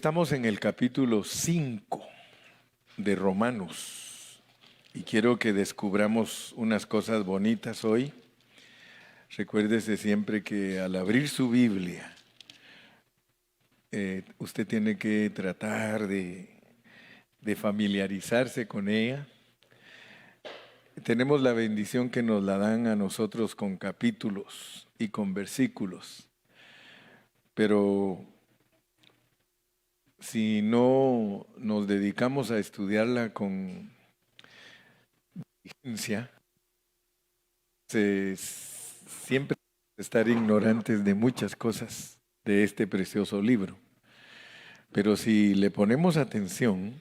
Estamos en el capítulo 5 de Romanos y quiero que descubramos unas cosas bonitas hoy. Recuérdese siempre que al abrir su Biblia, usted tiene que tratar de familiarizarse con ella. Tenemos la bendición que nos la dan a nosotros con capítulos y con versículos, pero si no nos dedicamos a estudiarla con diligencia, siempre estar ignorantes de muchas cosas de este precioso libro. Pero si le ponemos atención,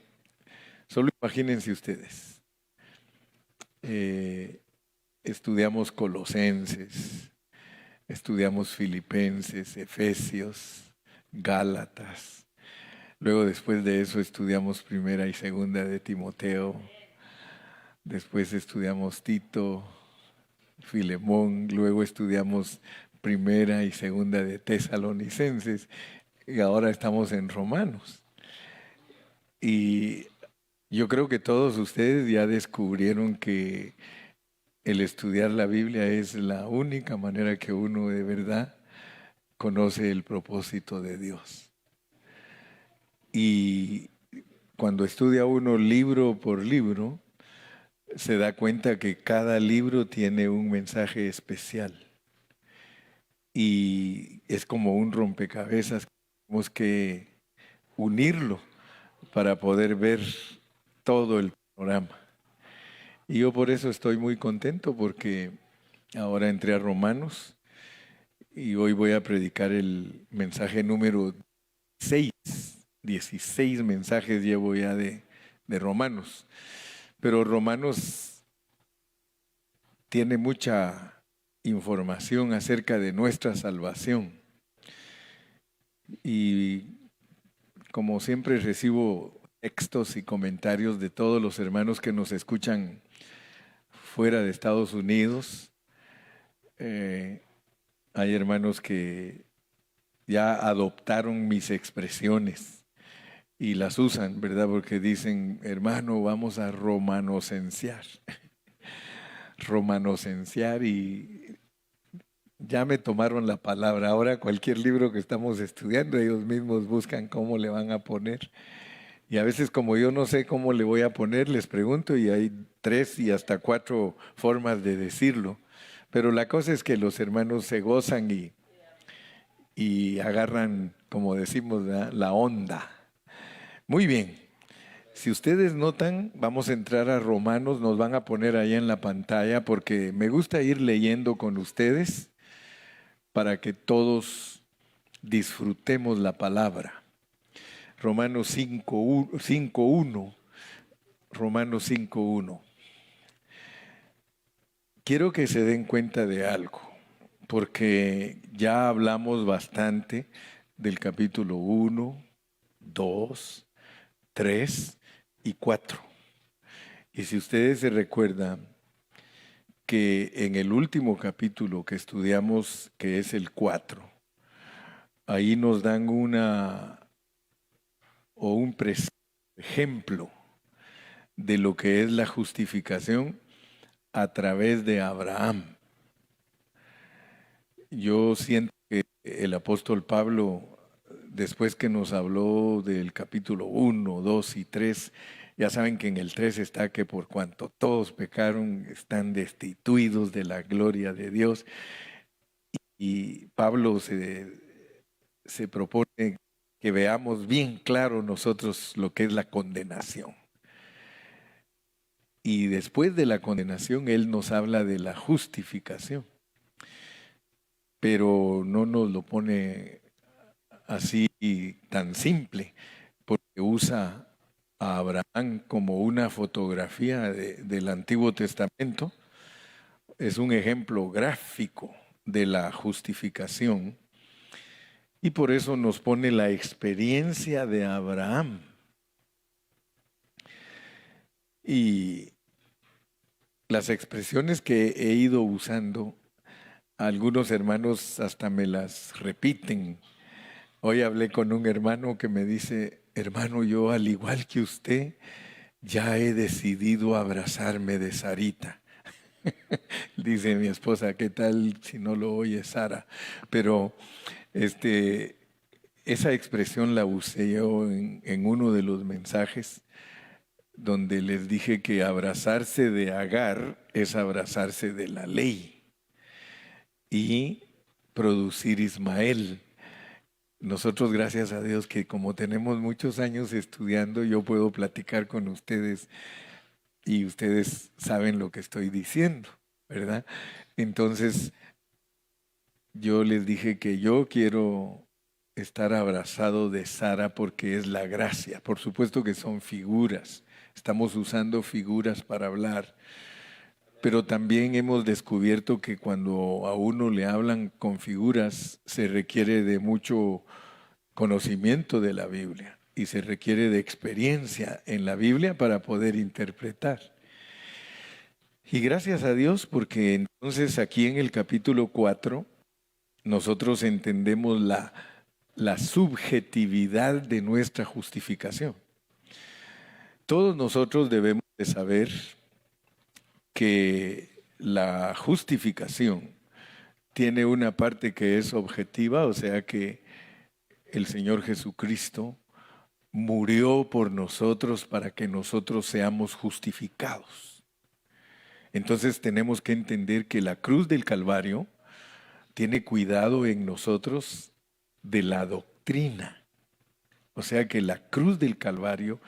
solo imagínense ustedes, estudiamos Colosenses, estudiamos Filipenses, Efesios, Gálatas, luego después de eso estudiamos Primera y Segunda de Timoteo, después estudiamos Tito, Filemón, luego estudiamos Primera y Segunda de Tesalonicenses y ahora estamos en Romanos. Y yo creo que todos ustedes ya descubrieron que el estudiar la Biblia es la única manera que uno de verdad conoce el propósito de Dios. Y cuando estudia uno libro por libro, se da cuenta que cada libro tiene un mensaje especial. Y es como un rompecabezas, tenemos que unirlo para poder ver todo el panorama. Y yo por eso estoy muy contento porque ahora entré a Romanos y hoy voy a predicar el mensaje número 6. 16 mensajes llevo ya de Romanos. Pero Romanos tiene mucha información acerca de nuestra salvación. Y como siempre recibo textos y comentarios de todos los hermanos que nos escuchan fuera de Estados Unidos. Hay hermanos que ya adoptaron mis expresiones y las usan, ¿verdad? Porque dicen, hermano, vamos a romanosenciar. Romanosenciar, y ya me tomaron la palabra. Ahora cualquier libro que estamos estudiando, ellos mismos buscan cómo le van a poner. Y a veces, como yo no sé cómo le voy a poner, les pregunto y hay 3 y hasta 4 formas de decirlo. Pero la cosa es que los hermanos se gozan y agarran, como decimos, la onda. Muy bien. Si ustedes notan, vamos a entrar a Romanos, nos van a poner ahí en la pantalla porque me gusta ir leyendo con ustedes para que todos disfrutemos la palabra. Romanos 5:1. Romanos 5:1. Quiero que se den cuenta de algo, porque ya hablamos bastante del capítulo 1, 2, 3 y 4. Y si ustedes se recuerdan que en el último capítulo que estudiamos, que es el 4, ahí nos dan un ejemplo de lo que es la justificación a través de Abraham. Yo siento que el apóstol Pablo, después que nos habló del capítulo 1, 2 y 3, ya saben que en el 3 está que por cuanto todos pecaron, están destituidos de la gloria de Dios. Y Pablo se propone que veamos bien claro nosotros lo que es la condenación. Y después de la condenación, él nos habla de la justificación. Pero no nos lo pone así tan simple, porque usa a Abraham como una fotografía del Antiguo Testamento. Es un ejemplo gráfico de la justificación y por eso nos pone la experiencia de Abraham. Y las expresiones que he ido usando, algunos hermanos hasta me las repiten Hoy hablé con un hermano que me dice, hermano, yo al igual que usted, ya he decidido abrazarme de Sarita. Dice mi esposa, ¿qué tal si no lo oye Sara? Pero esa expresión la usé yo en uno de los mensajes donde les dije que abrazarse de Agar es abrazarse de la ley y producir Ismael. Nosotros, gracias a Dios, que como tenemos muchos años estudiando, yo puedo platicar con ustedes y ustedes saben lo que estoy diciendo, ¿verdad? Entonces, yo les dije que yo quiero estar abrazado de Sara porque es la gracia. Por supuesto que son figuras, estamos usando figuras para hablar, pero también hemos descubierto que cuando a uno le hablan con figuras se requiere de mucho conocimiento de la Biblia y se requiere de experiencia en la Biblia para poder interpretar. Y gracias a Dios porque entonces aquí en el capítulo 4 nosotros entendemos la subjetividad de nuestra justificación. Todos nosotros debemos de saber que la justificación tiene una parte que es objetiva, o sea que el Señor Jesucristo murió por nosotros para que nosotros seamos justificados. Entonces tenemos que entender que la cruz del Calvario tiene cuidado en nosotros de la doctrina. O sea que la cruz del Calvario,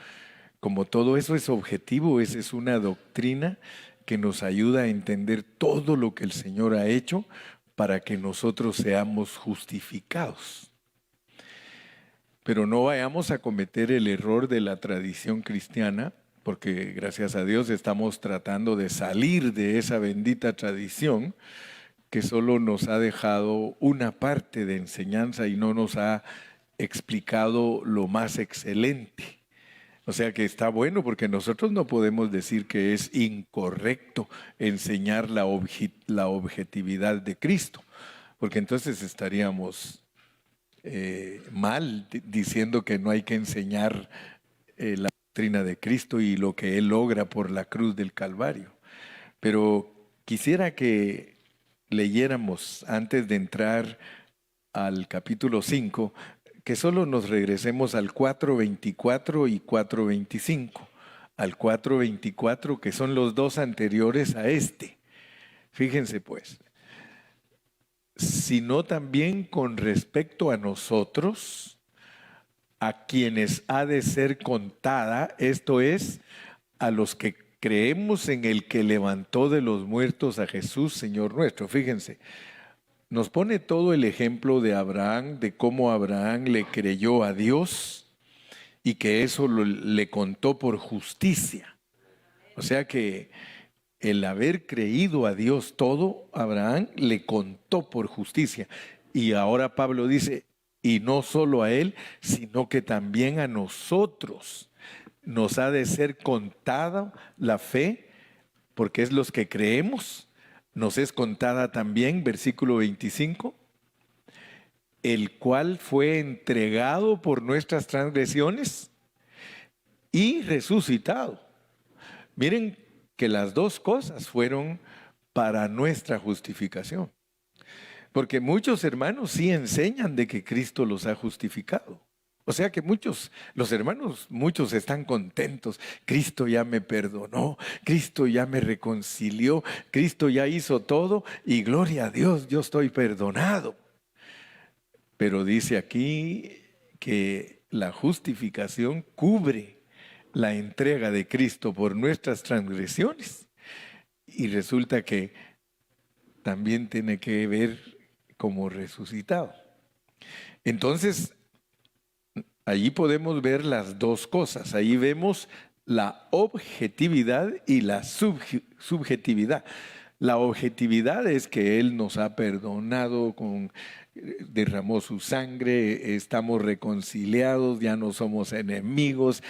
como todo eso es objetivo, es una doctrina que nos ayuda a entender todo lo que el Señor ha hecho para que nosotros seamos justificados. Pero no vayamos a cometer el error de la tradición cristiana, porque gracias a Dios estamos tratando de salir de esa bendita tradición que solo nos ha dejado una parte de enseñanza y no nos ha explicado lo más excelente. O sea que está bueno porque nosotros no podemos decir que es incorrecto enseñar la objetividad de Cristo, porque entonces estaríamos mal diciendo que no hay que enseñar la doctrina de Cristo y lo que Él logra por la cruz del Calvario. Pero quisiera que leyéramos antes de entrar al capítulo 5, que solo nos regresemos al 4:24 y 4:25. Al 4:24, que son los dos anteriores a este. Fíjense pues, sino también con respecto a nosotros, a quienes ha de ser contada, esto es, a los que creemos en el que levantó de los muertos a Jesús, Señor nuestro. Fíjense, nos pone todo el ejemplo de Abraham, de cómo Abraham le creyó a Dios y que eso le contó por justicia. O sea que el haber creído a Dios todo, Abraham le contó por justicia. Y ahora Pablo dice, y no solo a él, sino que también a nosotros nos ha de ser contada la fe, porque es los que creemos, nos es contada también, versículo 25, el cual fue entregado por nuestras transgresiones y resucitado. Miren que las dos cosas fueron para nuestra justificación. Porque muchos hermanos sí enseñan de que Cristo los ha justificado. O sea que los hermanos, muchos están contentos. Cristo ya me perdonó, Cristo ya me reconcilió, Cristo ya hizo todo y gloria a Dios, yo estoy perdonado. Pero dice aquí que la justificación cubre la entrega de Cristo por nuestras transgresiones. Y resulta que también tiene que ver como resucitado. Entonces, allí podemos ver las dos cosas. Ahí vemos la objetividad y la subjetividad. La objetividad es que Él nos ha perdonado, derramó su sangre, estamos reconciliados, ya no somos enemigos,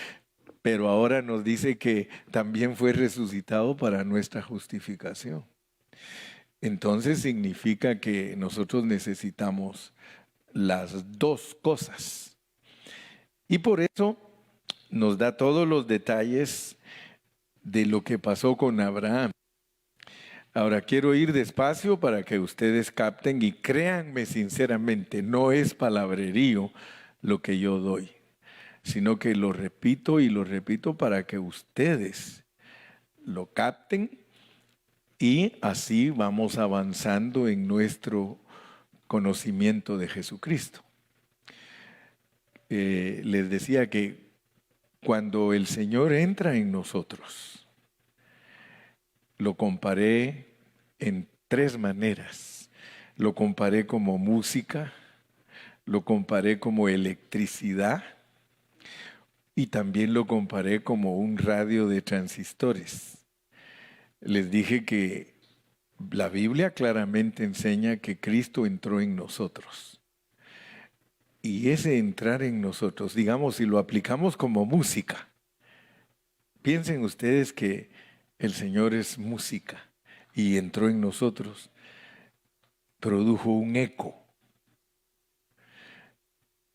pero ahora nos dice que también fue resucitado para nuestra justificación. Entonces significa que nosotros necesitamos las dos cosas. Y por eso nos da todos los detalles de lo que pasó con Abraham. Ahora quiero ir despacio para que ustedes capten y créanme sinceramente, no es palabrerío lo que yo doy, sino que lo repito y lo repito para que ustedes lo capten y así vamos avanzando en nuestro conocimiento de Jesucristo. Les decía que cuando el Señor entra en nosotros, lo comparé en tres maneras. Lo comparé como música, lo comparé como electricidad y también lo comparé como un radio de transistores. Les dije que la Biblia claramente enseña que Cristo entró en nosotros. Y ese entrar en nosotros, digamos, si lo aplicamos como música, piensen ustedes que el Señor es música y entró en nosotros, produjo un eco.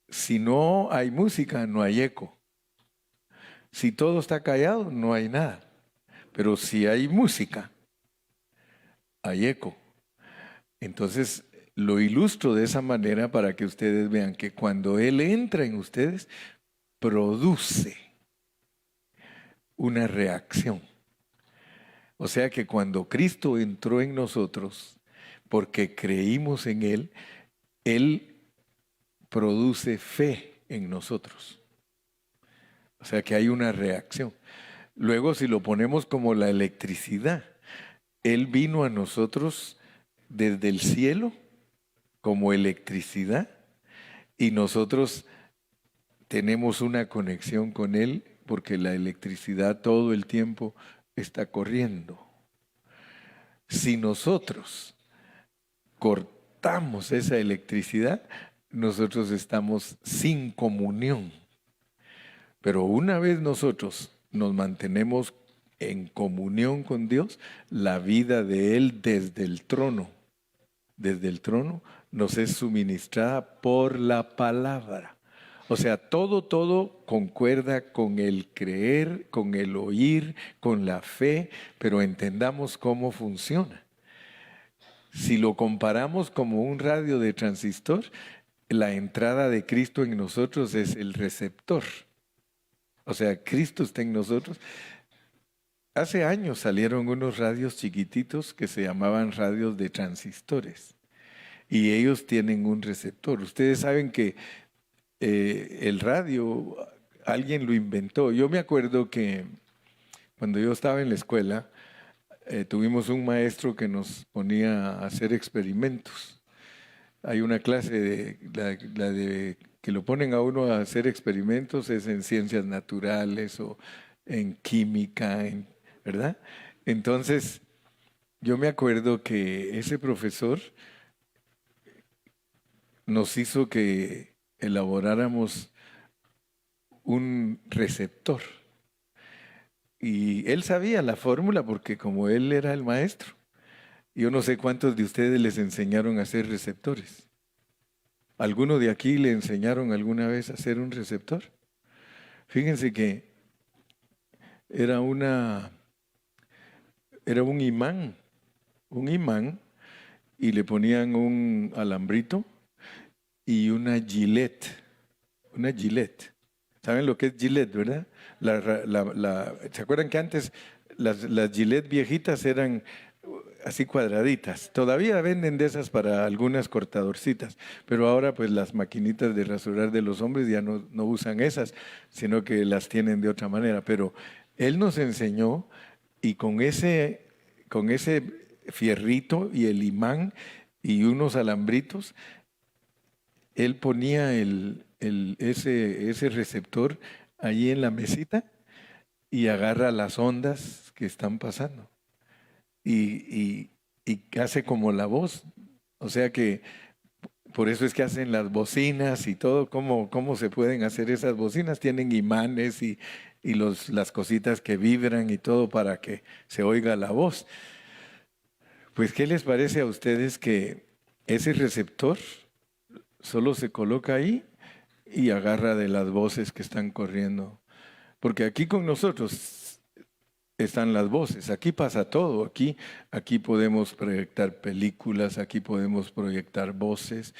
Si no hay música, no hay eco. Si todo está callado, no hay nada. Pero si hay música, hay eco. Entonces, lo ilustro de esa manera para que ustedes vean que cuando Él entra en ustedes, produce una reacción. O sea que cuando Cristo entró en nosotros, porque creímos en Él, Él produce fe en nosotros. O sea que hay una reacción. Luego, si lo ponemos como la electricidad, Él vino a nosotros desde el cielo como electricidad y nosotros tenemos una conexión con Él porque la electricidad todo el tiempo está corriendo. Si nosotros cortamos esa electricidad, nosotros estamos sin comunión. Pero una vez nosotros nos mantenemos en comunión con Dios, la vida de Él desde el trono nos es suministrada por la palabra. O sea, todo concuerda con el creer, con el oír, con la fe, pero entendamos cómo funciona. Si lo comparamos como un radio de transistor, la entrada de Cristo en nosotros es el receptor. O sea, Cristo está en nosotros. Hace años salieron unos radios chiquititos que se llamaban radios de transistores. Y ellos tienen un receptor. Ustedes saben que el radio, alguien lo inventó. Yo me acuerdo que cuando yo estaba en la escuela, tuvimos un maestro que nos ponía a hacer experimentos. Hay una clase, la de que lo ponen a uno a hacer experimentos, es en ciencias naturales o en química, ¿verdad? Entonces, yo me acuerdo que ese profesor nos hizo que elaboráramos un receptor. Y él sabía la fórmula porque como él era el maestro, yo no sé cuántos de ustedes les enseñaron a hacer receptores. ¿Alguno de aquí le enseñaron alguna vez a hacer un receptor? Fíjense que era un imán, y le ponían un alambrito y una Gillette. ¿Saben lo que es Gillette, verdad? ¿Se acuerdan que antes las Gillette viejitas eran así cuadraditas? Todavía venden de esas para algunas cortadorcitas, pero ahora pues las maquinitas de rasurar de los hombres ya no usan esas, sino que las tienen de otra manera. Pero él nos enseñó y con ese fierrito y el imán y unos alambritos, él ponía ese receptor allí en la mesita y agarra las ondas que están pasando y hace como la voz. O sea que por eso es que hacen las bocinas y todo. ¿Cómo se pueden hacer esas bocinas? Tienen imanes y las cositas que vibran y todo para que se oiga la voz. Pues, ¿qué les parece a ustedes que ese receptor solo se coloca ahí y agarra de las voces que están corriendo. Porque aquí con nosotros están las voces, aquí pasa todo, aquí podemos proyectar películas, aquí podemos proyectar voces.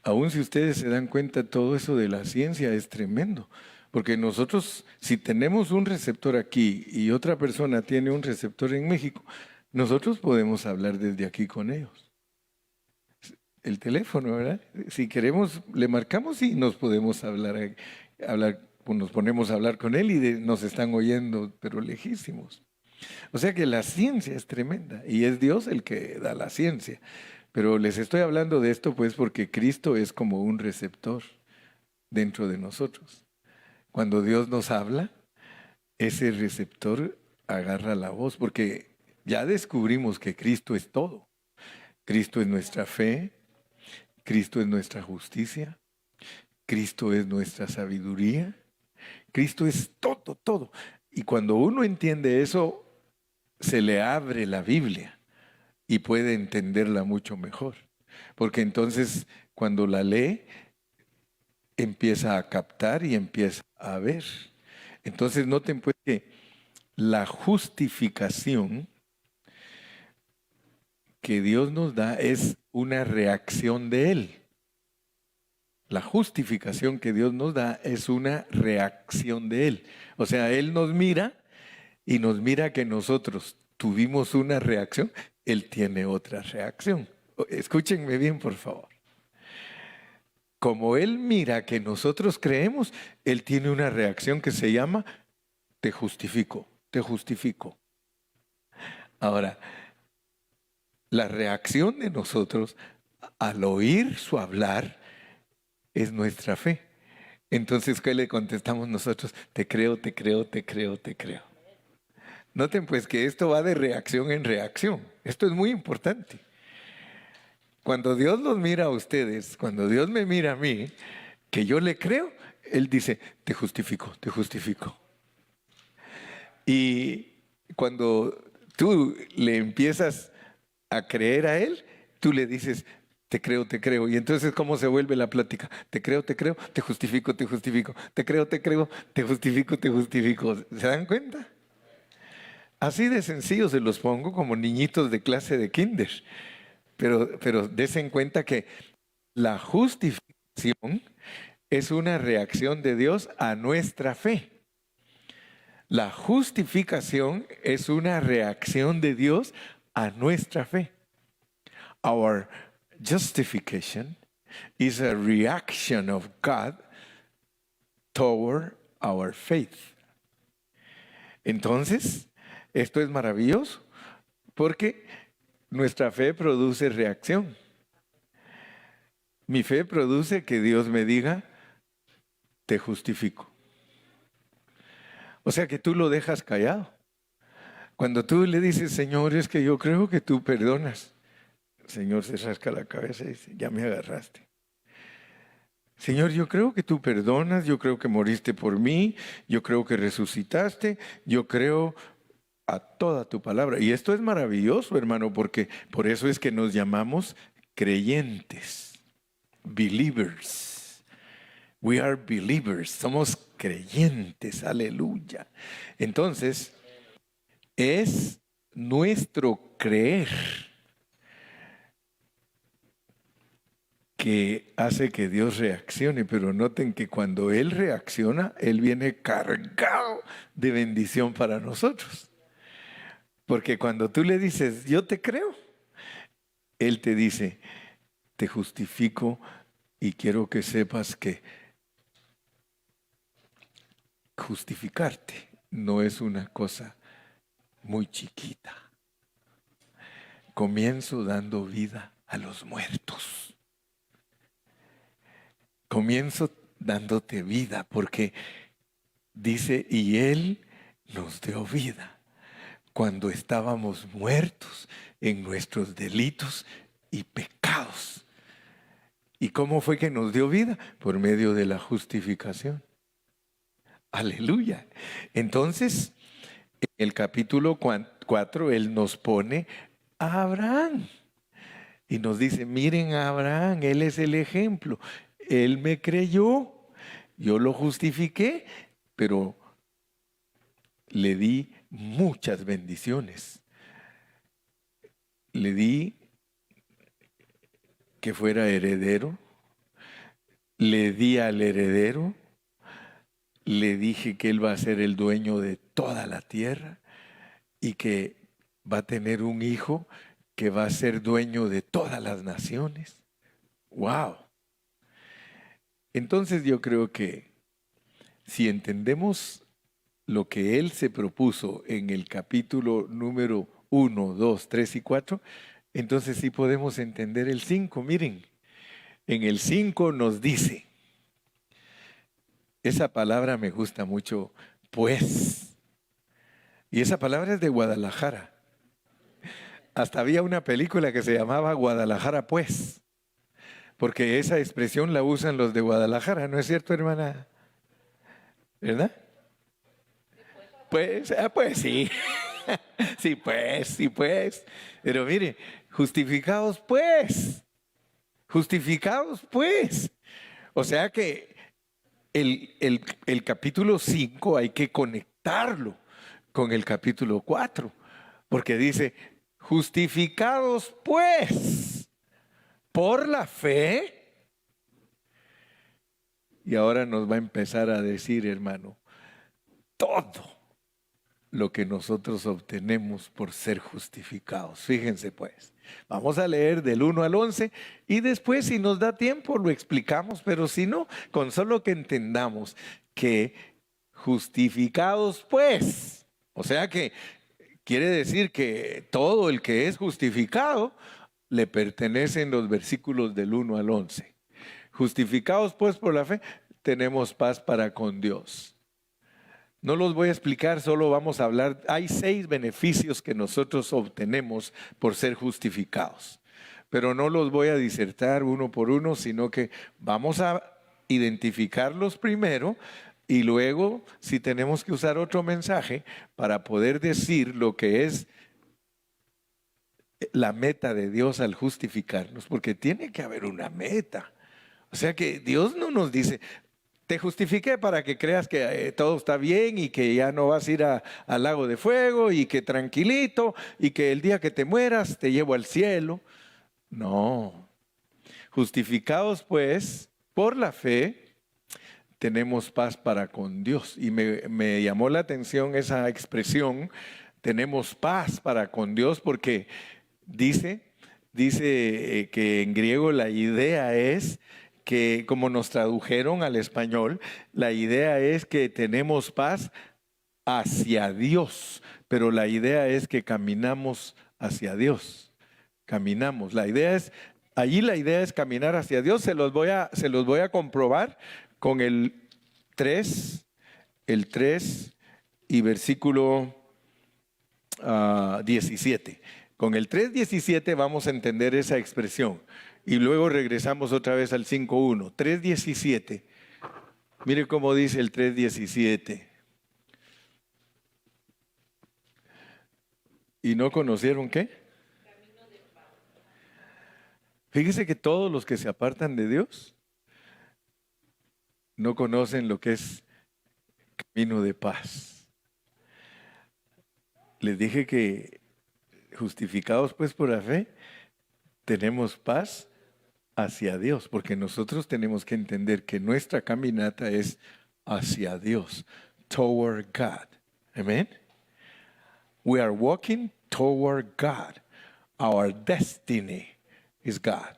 Aún si ustedes se dan cuenta, todo eso de la ciencia es tremendo. Porque nosotros, si tenemos un receptor aquí y otra persona tiene un receptor en México, nosotros podemos hablar desde aquí con ellos. El teléfono, ¿verdad? Si queremos, le marcamos y nos podemos hablar, nos ponemos a hablar con él y nos están oyendo, pero lejísimos. O sea que la ciencia es tremenda y es Dios el que da la ciencia. Pero les estoy hablando de esto pues porque Cristo es como un receptor dentro de nosotros. Cuando Dios nos habla, ese receptor agarra la voz porque ya descubrimos que Cristo es todo. Cristo es nuestra fe, Cristo es nuestra justicia, Cristo es nuestra sabiduría, Cristo es todo, todo. Y cuando uno entiende eso, se le abre la Biblia y puede entenderla mucho mejor. Porque entonces cuando la lee, empieza a captar y empieza a ver. Entonces noten pues que la justificación que Dios nos da es una reacción de Él. La justificación que Dios nos da es una reacción de Él. O sea, Él nos mira y nos mira que nosotros tuvimos una reacción, Él tiene otra reacción. Escúchenme bien, por favor. Como Él mira que nosotros creemos, Él tiene una reacción que se llama, te justifico, te justifico. Ahora, la reacción de nosotros al oír su hablar es nuestra fe. Entonces, ¿qué le contestamos nosotros? Te creo, te creo, te creo, te creo. Noten pues que esto va de reacción en reacción. Esto es muy importante. Cuando Dios los mira a ustedes, cuando Dios me mira a mí, que yo le creo, Él dice, te justifico, te justifico. Y cuando tú le empiezas a creer a Él, tú le dices, te creo, te creo. Y entonces, ¿cómo se vuelve la plática? Te creo, te justifico, te justifico. Te creo, te justifico, te justifico. ¿Se dan cuenta? Así de sencillo se los pongo como niñitos de clase de kinder. Pero desen cuenta que la justificación es una reacción de Dios a nuestra fe. La justificación es una reacción de Dios a nuestra fe. Our justification is a reaction of God toward our faith. Entonces, esto es maravilloso porque nuestra fe produce reacción. Mi fe produce que Dios me diga, te justifico. O sea que tú lo dejas callado. Cuando tú le dices, Señor, es que yo creo que tú perdonas. El Señor se rasca la cabeza y dice, ya me agarraste. Señor, yo creo que tú perdonas, yo creo que moriste por mí, yo creo que resucitaste, yo creo a toda tu palabra. Y esto es maravilloso, hermano, porque por eso es que nos llamamos creyentes, believers. We are believers, somos creyentes, aleluya. Entonces, es nuestro creer que hace que Dios reaccione, pero noten que cuando Él reacciona, Él viene cargado de bendición para nosotros. Porque cuando tú le dices, yo te creo, Él te dice, te justifico y quiero que sepas que justificarte no es una cosa muy chiquita. Comienzo dando vida a los muertos. Comienzo dándote vida porque dice, y Él nos dio vida cuando estábamos muertos en nuestros delitos y pecados. ¿Y cómo fue que nos dio vida? Por medio de la justificación. Aleluya. Entonces, en el capítulo 4, Él nos pone a Abraham. Y nos dice, miren a Abraham, él es el ejemplo. Él me creyó, yo lo justifiqué, pero le di muchas bendiciones. Le di que fuera heredero, le di al heredero, le dije que él va a ser el dueño de toda la tierra y que va a tener un hijo que va a ser dueño de todas las naciones. ¡Wow! Entonces yo creo que si entendemos lo que él se propuso en el capítulo número 1, 2, 3 y 4, entonces sí podemos entender el 5. Miren, en el 5 nos dice, esa palabra me gusta mucho, pues. Y esa palabra es de Guadalajara. Hasta había una película que se llamaba Guadalajara, pues. Porque esa expresión la usan los de Guadalajara, ¿no es cierto, hermana? ¿Verdad? Pues sí. Sí, pues. Pero mire, justificados, pues. Justificados, pues. O sea que el capítulo 5 hay que conectarlo con el capítulo 4, porque dice, justificados pues por la fe, y ahora nos va a empezar a decir, hermano, todo lo que nosotros obtenemos por ser justificados. Fíjense pues, vamos a leer del 1 al 11 y después si nos da tiempo lo explicamos, pero si no, con solo que entendamos que justificados pues, o sea que quiere decir que todo el que es justificado le pertenecen los versículos del 1 al 11. Justificados pues por la fe, tenemos paz para con Dios. No los voy a explicar, solo vamos a hablar. Hay 6 beneficios que nosotros obtenemos por ser justificados, pero no los voy a disertar uno por uno, sino que vamos a identificarlos primero y luego, si tenemos que usar otro mensaje para poder decir lo que es la meta de Dios al justificarnos, porque tiene que haber una meta. O sea que Dios no nos dice, te justifiqué para que creas que todo está bien y que ya no vas a ir al lago de fuego y que tranquilito y que el día que te mueras te llevo al cielo. No. Justificados pues por la fe, tenemos paz para con Dios. Y me llamó la atención esa expresión, tenemos paz para con Dios, porque dice que en griego la idea es que, como nos tradujeron al español, la idea es que tenemos paz hacia Dios, pero la idea es que caminamos hacia Dios. Caminamos. Allí la idea es caminar hacia Dios. Se los voy a comprobar con el 3 y versículo 17. Con el 3:17 vamos a entender esa expresión. Y luego regresamos otra vez al 5:1. 3:17. Mire cómo dice el 3:17. ¿Y no conocieron qué? Fíjese que todos los que se apartan de Dios no conocen lo que es camino de paz. Les dije que justificados pues por la fe, tenemos paz hacia Dios, porque nosotros tenemos que entender que nuestra caminata es hacia Dios, toward God. Amen. We are walking toward God. Our destiny is God.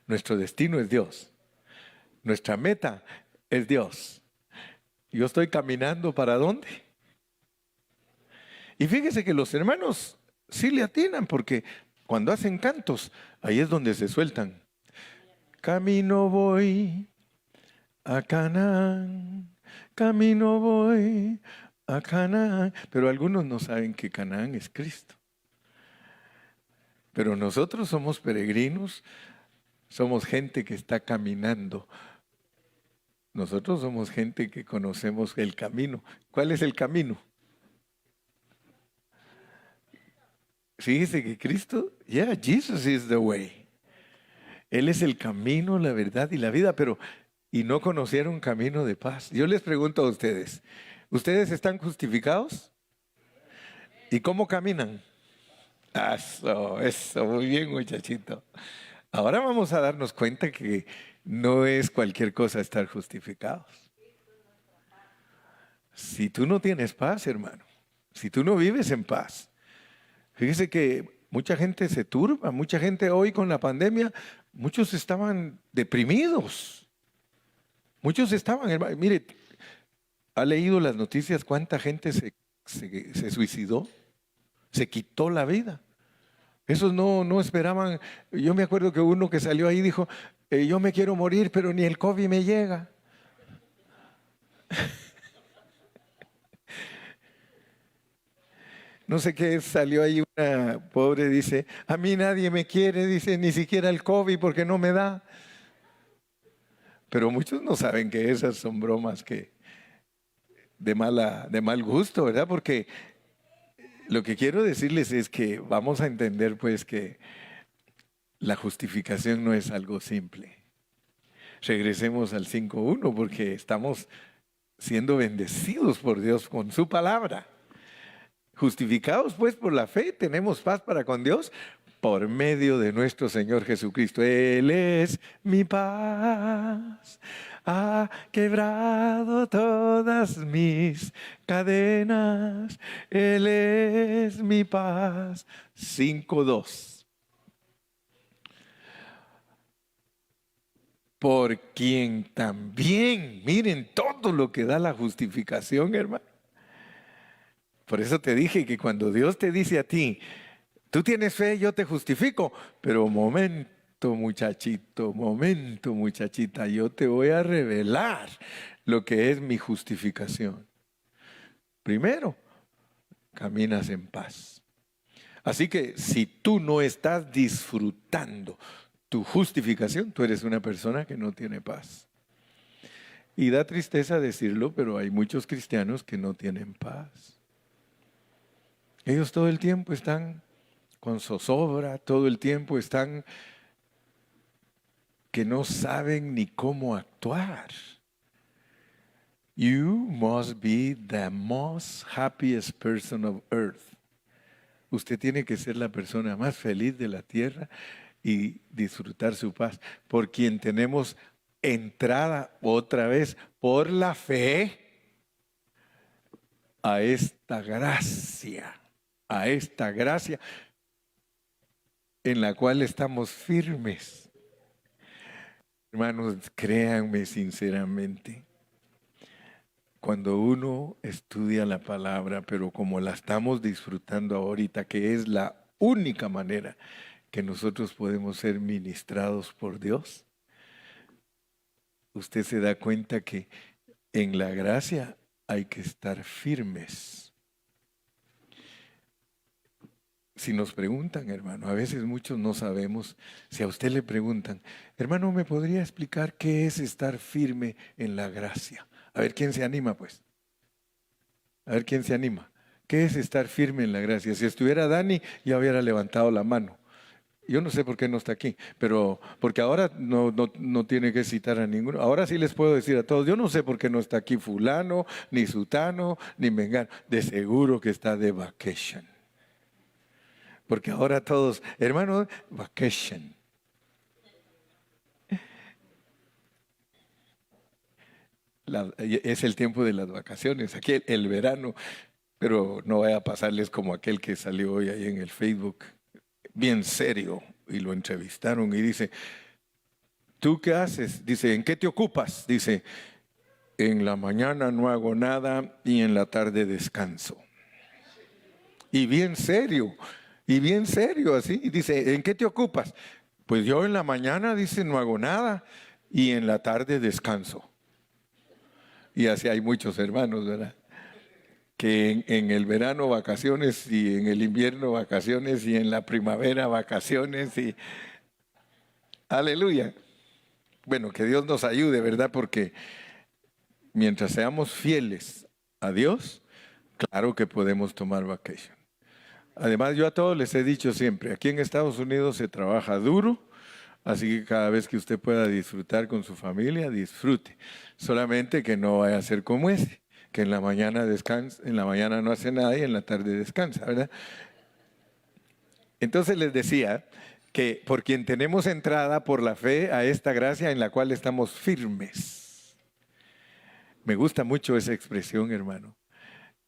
Nuestro destino es Dios. Nuestra meta es Dios. Yo estoy caminando ¿para dónde? Y fíjese que los hermanos sí le atinan, porque cuando hacen cantos, ahí es donde se sueltan. Camino voy a Canaán, camino voy a Canaán. Pero algunos no saben que Canaán es Cristo. Pero nosotros somos peregrinos, somos gente que está caminando. Nosotros somos gente que conocemos el camino. ¿Cuál es el camino? Fíjese que Cristo, Jesus is the way. Él es el camino, la verdad y la vida, pero y no conocieron camino de paz. Yo les pregunto a ustedes, ¿ustedes están justificados? ¿Y cómo caminan? Eso, muy bien, muchachito. Ahora vamos a darnos cuenta que no es cualquier cosa estar justificados. Si tú no tienes paz, hermano, si tú no vives en paz, fíjese que mucha gente se turba, mucha gente hoy con la pandemia, muchos estaban deprimidos, muchos estaban, hermano, mire, ¿ha leído las noticias cuánta gente se suicidó? Se quitó la vida. Esos no esperaban. Yo me acuerdo que uno que salió ahí dijo, yo me quiero morir, pero ni el COVID me llega. No sé qué, salió ahí una pobre, dice, a mí nadie me quiere, dice, ni siquiera el COVID porque no me da. Pero muchos no saben que esas son bromas que de mal gusto, ¿verdad? Porque lo que quiero decirles es que vamos a entender pues que la justificación no es algo simple. Regresemos al 5.1 porque estamos siendo bendecidos por Dios con su palabra. Justificados pues por la fe, tenemos paz para con Dios por medio de nuestro Señor Jesucristo. Él es mi paz, ha quebrado todas mis cadenas. Él es mi paz. 5.2. Por quien también, miren todo lo que da la justificación, hermano. Por eso te dije que cuando Dios te dice a ti, tú tienes fe, yo te justifico, pero momento muchachito, momento muchachita, yo te voy a revelar lo que es mi justificación. Primero, caminas en paz. Así que si tú no estás disfrutando tu justificación, tú eres una persona que no tiene paz. Y da tristeza decirlo, pero hay muchos cristianos que no tienen paz. Ellos todo el tiempo están con zozobra, todo el tiempo están que no saben ni cómo actuar. You must be the most happiest person of earth. Usted tiene que ser la persona más feliz de la tierra y disfrutar su paz, por quien tenemos entrada otra vez por la fe a esta gracia en la cual estamos firmes. Hermanos, créanme sinceramente, cuando uno estudia la palabra, pero como la estamos disfrutando ahorita, que es la única manera que nosotros podemos ser ministrados por Dios, usted se da cuenta que en la gracia hay que estar firmes. Si nos preguntan, hermano, a veces muchos no sabemos, si a usted le preguntan, hermano, ¿me podría explicar qué es estar firme en la gracia? A ver quién se anima, pues. A ver quién se anima. ¿Qué es estar firme en la gracia? Si estuviera Dani, ya hubiera levantado la mano. Yo no sé por qué no está aquí, pero porque ahora no tiene que citar a ninguno. Ahora sí les puedo decir a todos, yo no sé por qué no está aquí fulano, ni sutano, ni mengano. De seguro que está de vacation. Porque ahora todos, hermano, vacation. Es el tiempo de las vacaciones, aquí el verano, pero no vaya a pasarles como aquel que salió hoy ahí en el Facebook, bien serio, y lo entrevistaron y dice, ¿tú qué haces? Dice, ¿en qué te ocupas? Dice, en la mañana no hago nada y en la tarde descanso. Y bien serio así. Y dice, ¿en qué te ocupas? Pues yo en la mañana, dice, no hago nada y en la tarde descanso. Y así hay muchos hermanos, ¿verdad? Que en el verano vacaciones y en el invierno vacaciones y en la primavera vacaciones y... Aleluya. Bueno, que Dios nos ayude, ¿verdad? Porque mientras seamos fieles a Dios, claro que podemos tomar vacation. Además, yo a todos les he dicho siempre, aquí en Estados Unidos se trabaja duro, así que cada vez que usted pueda disfrutar con su familia, disfrute. Solamente que no vaya a ser como ese, que en la mañana descansa, en la mañana no hace nada y en la tarde descansa, ¿verdad? Entonces les decía que por quien tenemos entrada por la fe a esta gracia en la cual estamos firmes. Me gusta mucho esa expresión, hermano,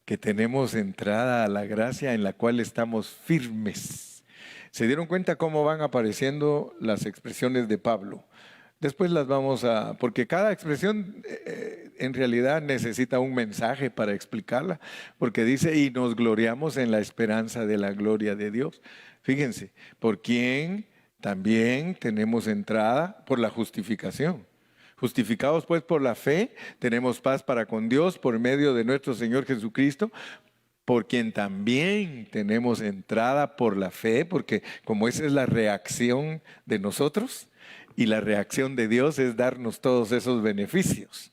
que tenemos entrada a la gracia en la cual estamos firmes. ¿Se dieron cuenta cómo van apareciendo las expresiones de Pablo? Después las vamos a, porque cada expresión en realidad necesita un mensaje para explicarla, porque dice, y nos gloriamos en la esperanza de la gloria de Dios. Fíjense, por quien también tenemos entrada por la justificación. Justificados pues por la fe, tenemos paz para con Dios por medio de nuestro Señor Jesucristo, por quien también tenemos entrada por la fe, porque como esa es la reacción de nosotros, y la reacción de Dios es darnos todos esos beneficios.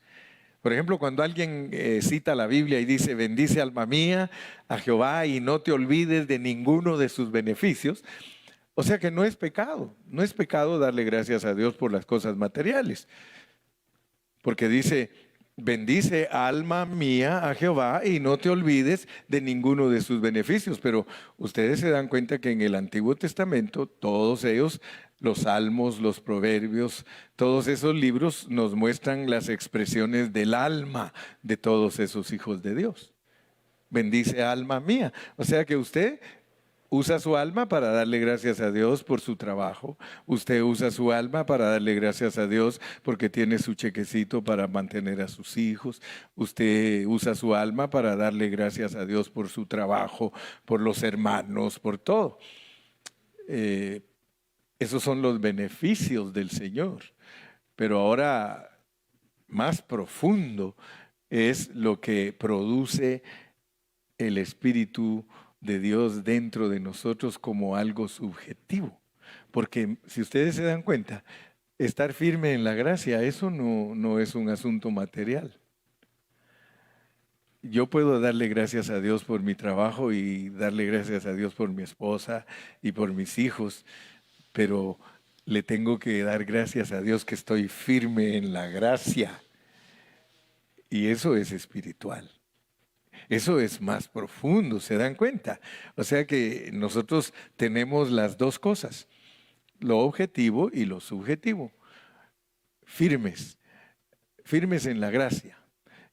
Por ejemplo, cuando alguien cita la Biblia y dice, bendice alma mía a Jehová y no te olvides de ninguno de sus beneficios, o sea que no es pecado darle gracias a Dios por las cosas materiales. Porque dice, bendice alma mía a Jehová y no te olvides de ninguno de sus beneficios. Pero ustedes se dan cuenta que en el Antiguo Testamento, todos ellos, los salmos, los proverbios, todos esos libros nos muestran las expresiones del alma de todos esos hijos de Dios. Bendice alma mía. O sea que usted usa su alma para darle gracias a Dios por su trabajo. Usted usa su alma para darle gracias a Dios porque tiene su chequecito para mantener a sus hijos. Usted usa su alma para darle gracias a Dios por su trabajo, por los hermanos, por todo. Esos son los beneficios del Señor. Pero ahora, más profundo es lo que produce el Espíritu de Dios dentro de nosotros como algo subjetivo. Porque si ustedes se dan cuenta, estar firme en la gracia, eso no es un asunto material. Yo puedo darle gracias a Dios por mi trabajo y darle gracias a Dios por mi esposa y por mis hijos, pero le tengo que dar gracias a Dios que estoy firme en la gracia. Y eso es espiritual. Eso es más profundo, ¿se dan cuenta? O sea que nosotros tenemos las dos cosas, lo objetivo y lo subjetivo. Firmes en la gracia.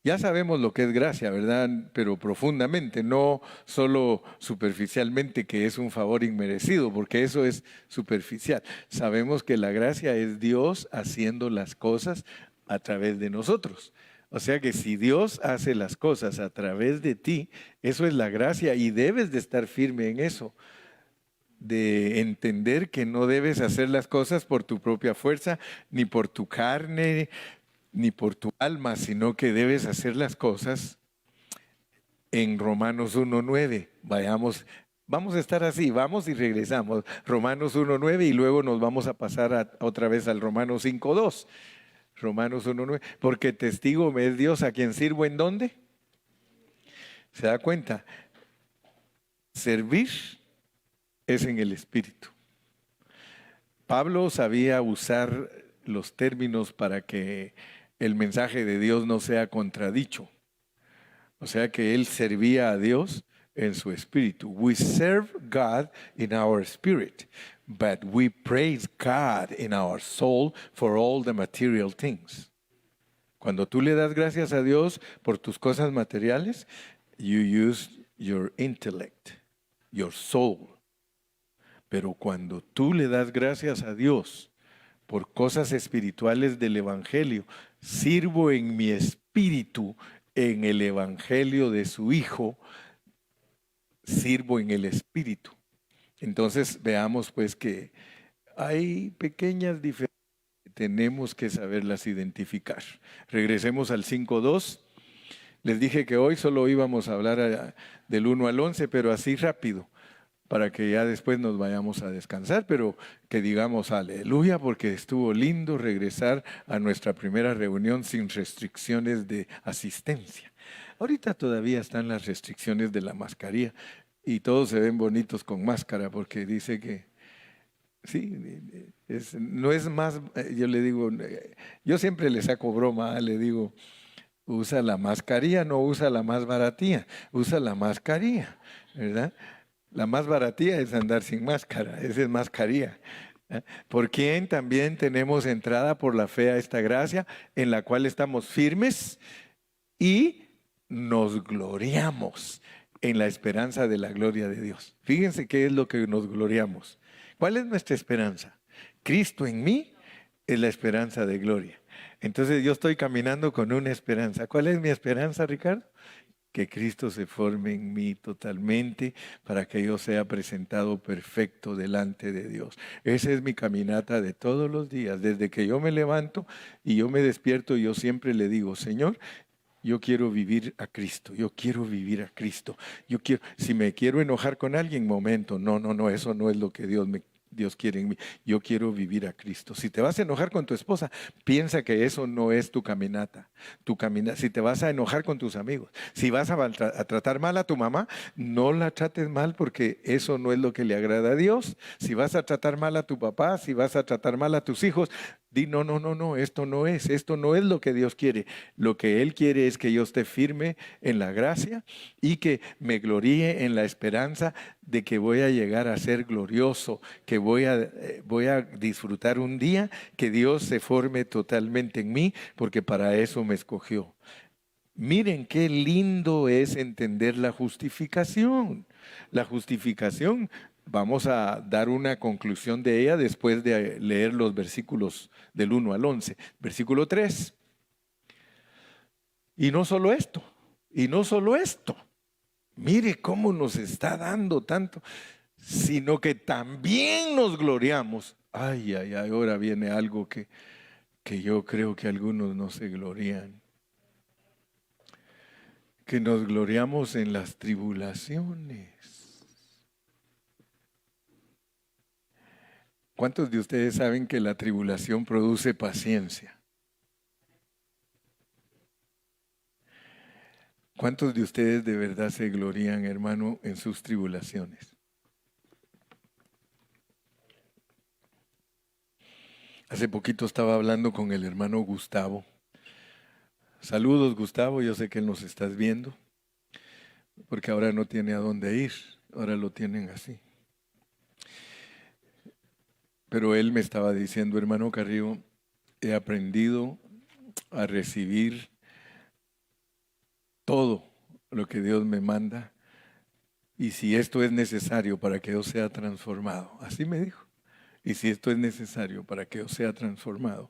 Ya sabemos lo que es gracia, ¿verdad? Pero profundamente, no solo superficialmente que es un favor inmerecido, porque eso es superficial. Sabemos que la gracia es Dios haciendo las cosas a través de nosotros. O sea que si Dios hace las cosas a través de ti, eso es la gracia y debes de estar firme en eso, de entender que no debes hacer las cosas por tu propia fuerza, ni por tu carne, ni por tu alma, sino que debes hacer las cosas en Romanos 1:9. Vamos a estar así, vamos y regresamos. Romanos 1:9 y luego nos vamos a pasar otra vez al Romanos 5:2. Romanos 1:9, porque testigo me es Dios a quien sirvo ¿en dónde? ¿Se da cuenta? Servir es en el Espíritu. Pablo sabía usar los términos para que el mensaje de Dios no sea contradicho. O sea que él servía a Dios en su espíritu. We serve God in our spirit, but we praise God in our soul for all the material things. Cuando tú le das gracias a Dios por tus cosas materiales, you use your intellect, your soul. Pero cuando tú le das gracias a Dios por cosas espirituales del Evangelio, sirvo en mi espíritu en el Evangelio de su Hijo, sirvo en el Espíritu. Entonces veamos pues que hay pequeñas diferencias que tenemos que saberlas identificar. Regresemos al 5:2. Les dije que hoy solo íbamos a hablar del 1 al 11, pero así rápido, para que ya después nos vayamos a descansar, pero que digamos aleluya, porque estuvo lindo regresar a nuestra primera reunión sin restricciones de asistencia. Ahorita todavía están las restricciones de la mascarilla y todos se ven bonitos con máscara porque dice que sí, no es más, yo le digo, yo siempre le saco broma, le digo, usa la mascarilla, no usa la más baratía, usa la mascarilla, ¿verdad? La más baratía es andar sin máscara, esa es mascarilla. Por quien también tenemos entrada por la fe a esta gracia, en la cual estamos firmes y nos gloriamos en la esperanza de la gloria de Dios. Fíjense qué es lo que nos gloriamos. ¿Cuál es nuestra esperanza? Cristo en mí es la esperanza de gloria. Entonces yo estoy caminando con una esperanza. ¿Cuál es mi esperanza, Ricardo? Que Cristo se forme en mí totalmente para que yo sea presentado perfecto delante de Dios. Esa es mi caminata de todos los días. Desde que yo me levanto y yo me despierto, yo siempre le digo, Señor, yo quiero vivir a Cristo, yo quiero vivir a Cristo. Yo quiero, si me quiero enojar con alguien, momento, no, eso no es lo que Dios quiere en mí. Yo quiero vivir a Cristo. Si te vas a enojar con tu esposa, piensa que eso no es tu caminata. Si te vas a enojar con tus amigos, si vas a tratar mal a tu mamá, no la trates mal porque eso no es lo que le agrada a Dios. Si vas a tratar mal a tu papá, si vas a tratar mal a tus hijos, di no, esto no es lo que Dios quiere. Lo que Él quiere es que yo esté firme en la gracia y que me gloríe en la esperanza de que voy a llegar a ser glorioso, que voy a disfrutar un día que Dios se forme totalmente en mí, porque para eso me escogió. Miren qué lindo es entender la justificación. La justificación, vamos a dar una conclusión de ella después de leer los versículos del 1 al 11. Versículo 3. Y no solo esto, mire cómo nos está dando tanto, sino que también nos gloriamos. Ay, ahora viene algo que yo creo que algunos no se glorían. Que nos gloriamos en las tribulaciones. ¿Cuántos de ustedes saben que la tribulación produce paciencia? ¿Cuántos de ustedes de verdad se glorían, hermano, en sus tribulaciones? Hace poquito estaba hablando con el hermano Gustavo. Saludos, Gustavo, yo sé que nos estás viendo, porque ahora no tiene a dónde ir, ahora lo tienen así. Pero él me estaba diciendo, hermano Carrillo, he aprendido a recibir todo lo que Dios me manda, y si esto es necesario para que yo sea transformado, así me dijo, y si esto es necesario para que yo sea transformado,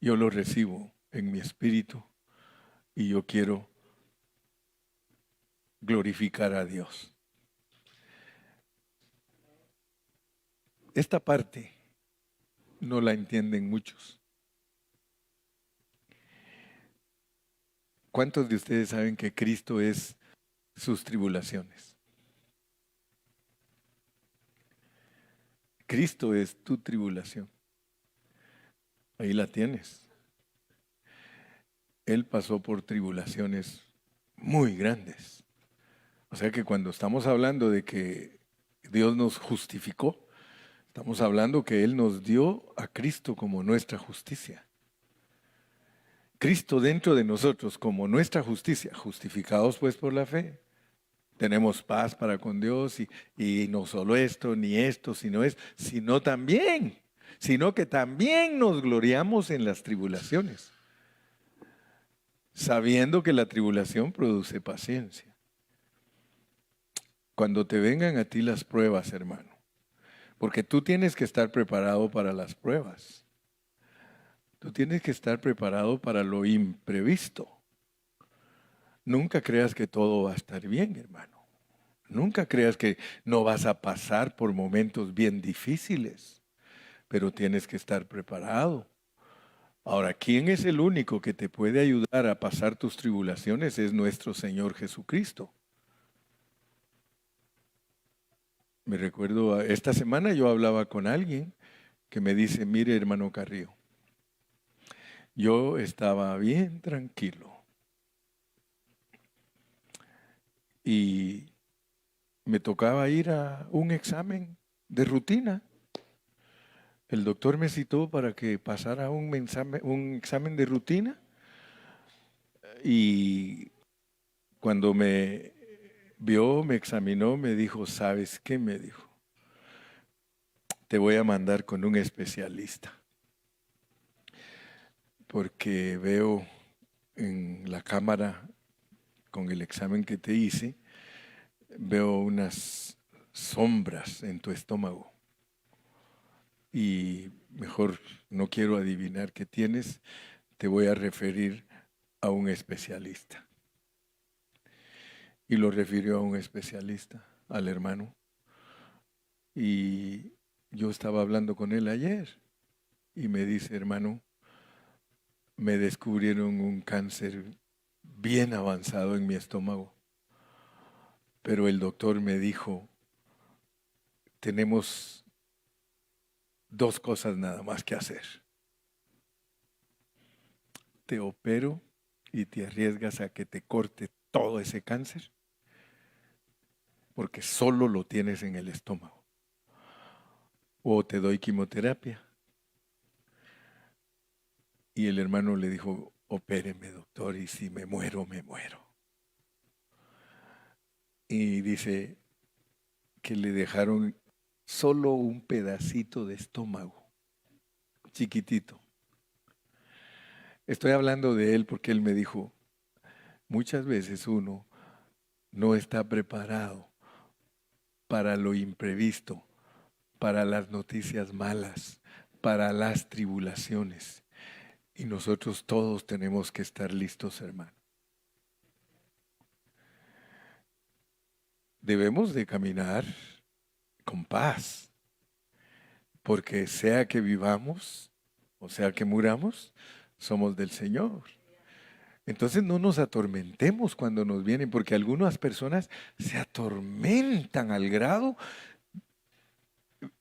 yo lo recibo en mi espíritu y yo quiero glorificar a Dios. Esta parte no la entienden muchos. ¿Cuántos de ustedes saben que Cristo es sus tribulaciones? Cristo es tu tribulación. Ahí la tienes. Él pasó por tribulaciones muy grandes. O sea que cuando estamos hablando de que Dios nos justificó, estamos hablando que Él nos dio a Cristo como nuestra justicia. Cristo dentro de nosotros como nuestra justicia, justificados pues por la fe. Tenemos paz para con Dios y no solo esto, ni esto, sino que también nos gloriamos en las tribulaciones, sabiendo que la tribulación produce paciencia. Cuando te vengan a ti las pruebas, hermano, porque tú tienes que estar preparado para las pruebas. Tú tienes que estar preparado para lo imprevisto. Nunca creas que todo va a estar bien, hermano. Nunca creas que no vas a pasar por momentos bien difíciles, pero tienes que estar preparado. Ahora, ¿quién es el único que te puede ayudar a pasar tus tribulaciones? Es nuestro Señor Jesucristo. Me recuerdo, esta semana yo hablaba con alguien que me dice, mire hermano Carrillo, yo estaba bien tranquilo y me tocaba ir a un examen de rutina. El doctor me citó para que pasara un examen de rutina y cuando me vio, me examinó, me dijo, ¿sabes qué? Me dijo, te voy a mandar con un especialista porque veo en la cámara con el examen que te hice, veo unas sombras en tu estómago y mejor no quiero adivinar qué tienes, te voy a referir a un especialista. Y lo refirió a un especialista, al hermano. Y yo estaba hablando con él ayer y me dice, hermano, me descubrieron un cáncer bien avanzado en mi estómago, pero el doctor me dijo, tenemos dos cosas nada más que hacer. Te opero y te arriesgas a que te corte todo ese cáncer, porque solo lo tienes en el estómago. O te doy quimioterapia. Y el hermano le dijo, opéreme, doctor, y si me muero, me muero. Y dice que le dejaron solo un pedacito de estómago, chiquitito. Estoy hablando de él porque él me dijo, muchas veces uno no está preparado para lo imprevisto, para las noticias malas, para las tribulaciones. Y nosotros todos tenemos que estar listos, hermano. Debemos de caminar con paz, porque sea que vivamos o sea que muramos, somos del Señor. Entonces no nos atormentemos cuando nos vienen, porque algunas personas se atormentan al grado,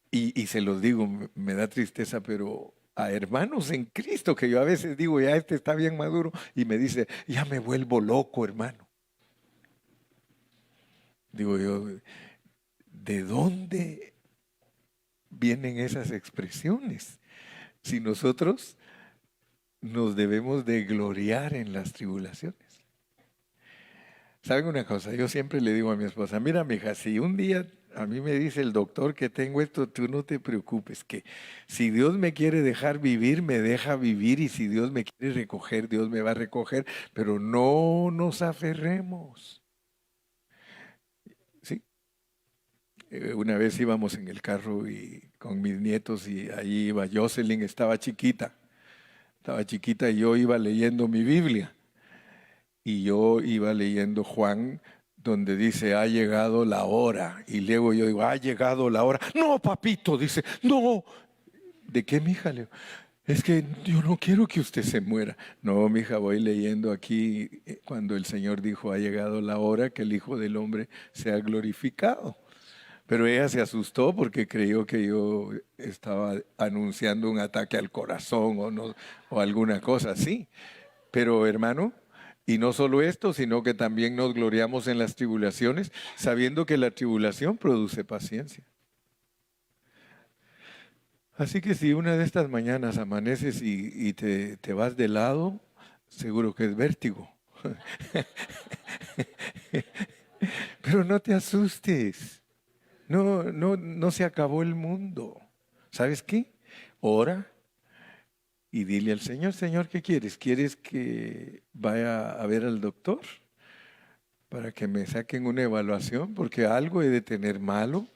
y se los digo, me da tristeza, pero a hermanos en Cristo, que yo a veces digo, ya este está bien maduro, y me dice, ya me vuelvo loco, hermano. Digo yo, ¿de dónde vienen esas expresiones? Si nosotros nos debemos de gloriar en las tribulaciones. ¿Saben una cosa? Yo siempre le digo a mi esposa, mira, mija, si un día a mí me dice el doctor que tengo esto, tú no te preocupes, que si Dios me quiere dejar vivir, me deja vivir, y si Dios me quiere recoger, Dios me va a recoger, pero no nos aferremos. ¿Sí? Una vez íbamos en el carro y con mis nietos y ahí iba Jocelyn, estaba chiquita y yo iba leyendo mi Biblia. Y yo iba leyendo Juan, donde dice, ha llegado la hora. Y luego yo digo, ha llegado la hora. No, papito, dice, no. ¿De qué, mija? Le digo, es que yo no quiero que usted se muera. No, mija, voy leyendo aquí cuando el Señor dijo, ha llegado la hora que el Hijo del Hombre sea glorificado. Pero ella se asustó porque creyó que yo estaba anunciando un ataque al corazón o, no, o alguna cosa así. Pero hermano, y no solo esto, sino que también nos gloriamos en las tribulaciones, sabiendo que la tribulación produce paciencia. Así que si una de estas mañanas amaneces y te vas de lado, seguro que es vértigo. Pero no te asustes. No se acabó el mundo. ¿Sabes qué? Ora y dile al Señor, Señor, ¿qué quieres? ¿Quieres que vaya a ver al doctor para que me saquen una evaluación? Porque algo he de tener malo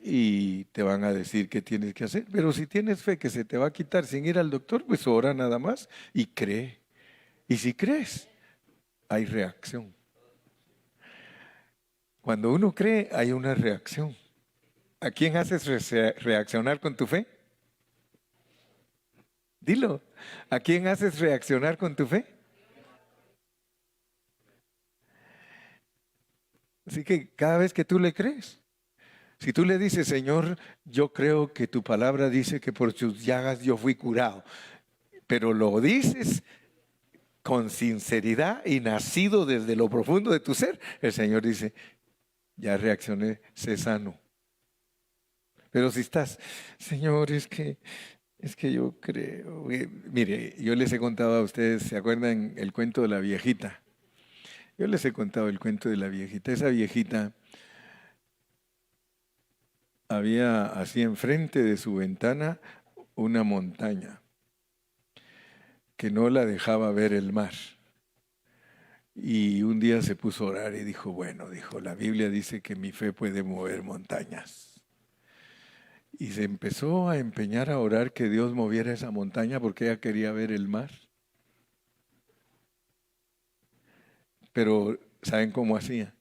y te van a decir qué tienes que hacer. Pero si tienes fe que se te va a quitar sin ir al doctor, pues ora nada más y cree. Y si crees, hay reacción. Cuando uno cree, hay una reacción. ¿A quién haces reaccionar con tu fe? Dilo. ¿A quién haces reaccionar con tu fe? Así que cada vez que tú le crees, si tú le dices, Señor, yo creo que tu palabra dice que por tus llagas yo fui curado, pero lo dices con sinceridad y nacido desde lo profundo de tu ser, el Señor dice, Ya reaccioné, sé sano. Pero si estás, Señor, es que yo creo, mire, yo les he contado a ustedes, ¿se acuerdan el cuento de la viejita? Yo les he contado el cuento de la viejita. Esa viejita había así enfrente de su ventana una montaña que no la dejaba ver el mar. Y un día se puso a orar y dijo, bueno, dijo, la Biblia dice que mi fe puede mover montañas. Y se empezó a empeñar a orar que Dios moviera esa montaña porque ella quería ver el mar. Pero, ¿saben cómo hacía?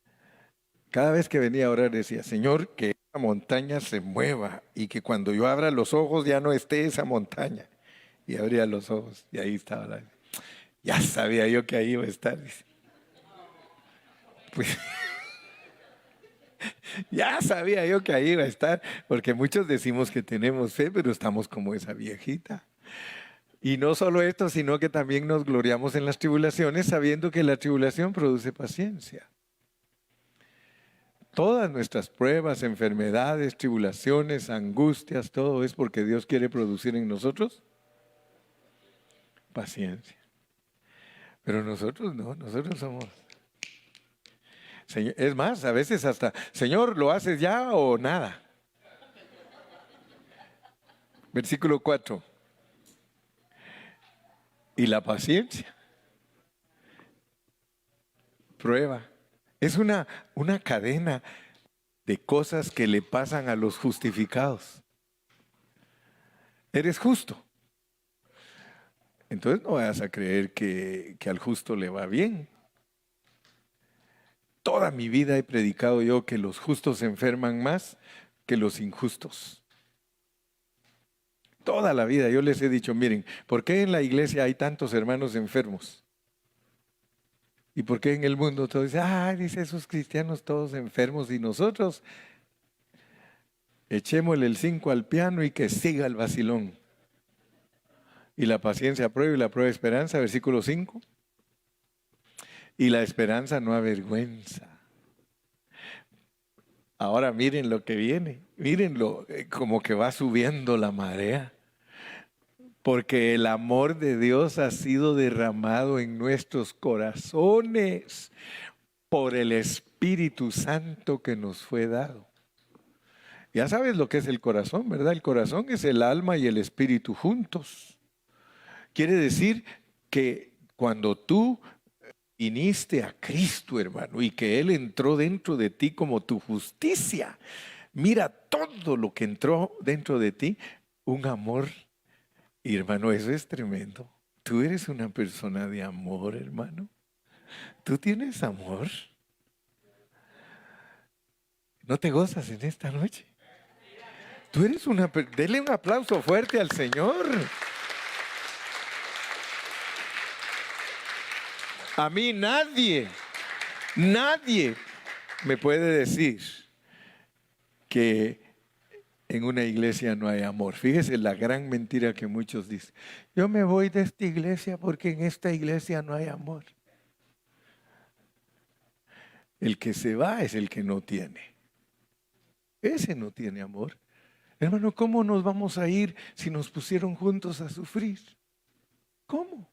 Cada vez que venía a orar decía, Señor, que esa montaña se mueva y que cuando yo abra los ojos ya no esté esa montaña. Y abría los ojos y ahí estaba la... Ya sabía yo que ahí iba a estar. Dice. Pues ya sabía yo que ahí iba a estar, porque muchos decimos que tenemos fe, pero estamos como esa viejita. Y no solo esto, sino que también nos gloriamos en las tribulaciones, sabiendo que la tribulación produce paciencia. Todas nuestras pruebas, enfermedades, tribulaciones, angustias, todo es porque Dios quiere producir en nosotros paciencia. Pero nosotros no, nosotros somos... Señor, es más, a veces hasta, Señor, ¿lo haces ya o nada? Versículo 4. Y la paciencia, prueba. Es una cadena de cosas que le pasan a los justificados. Eres justo. Entonces no vayas a creer que al justo le va bien. Toda mi vida he predicado yo que los justos se enferman más que los injustos. Toda la vida yo les he dicho, miren, ¿por qué en la iglesia hay tantos hermanos enfermos? ¿Y por qué en el mundo todos dicen, dice esos cristianos todos enfermos y nosotros echémosle el 5 al piano y que siga el vacilón? Y la paciencia prueba y la prueba esperanza, versículo 5. Y la esperanza no avergüenza. Ahora miren lo que viene, mírenlo, como que va subiendo la marea. Porque el amor de Dios ha sido derramado en nuestros corazones por el Espíritu Santo que nos fue dado. Ya sabes lo que es el corazón, ¿verdad? El corazón es el alma y el espíritu juntos. Quiere decir que cuando tú viniste a Cristo, hermano, y que Él entró dentro de ti como tu justicia, mira todo lo que entró dentro de ti, un amor. Y hermano, eso es tremendo. Tú eres una persona de amor, hermano. ¿Tú tienes amor? ¿No te gozas en esta noche? Tú eres Dele un aplauso fuerte al Señor. A mí nadie me puede decir que en una iglesia no hay amor. Fíjese la gran mentira que muchos dicen. Yo me voy de esta iglesia porque en esta iglesia no hay amor. El que se va es el que no tiene. Ese no tiene amor. Hermano, ¿cómo nos vamos a ir si nos pusieron juntos a sufrir? ¿Cómo?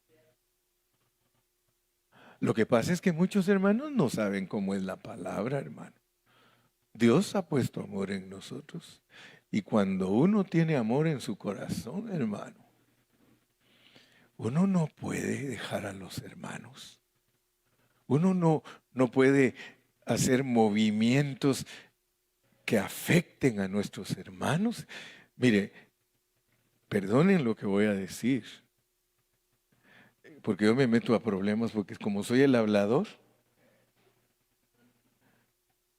Lo que pasa es que muchos hermanos no saben cómo es la palabra, hermano. Dios ha puesto amor en nosotros. Y cuando uno tiene amor en su corazón, hermano, uno no puede dejar a los hermanos. Uno no puede hacer movimientos que afecten a nuestros hermanos. Mire, perdonen lo que voy a decir, porque yo me meto a problemas porque como soy el hablador,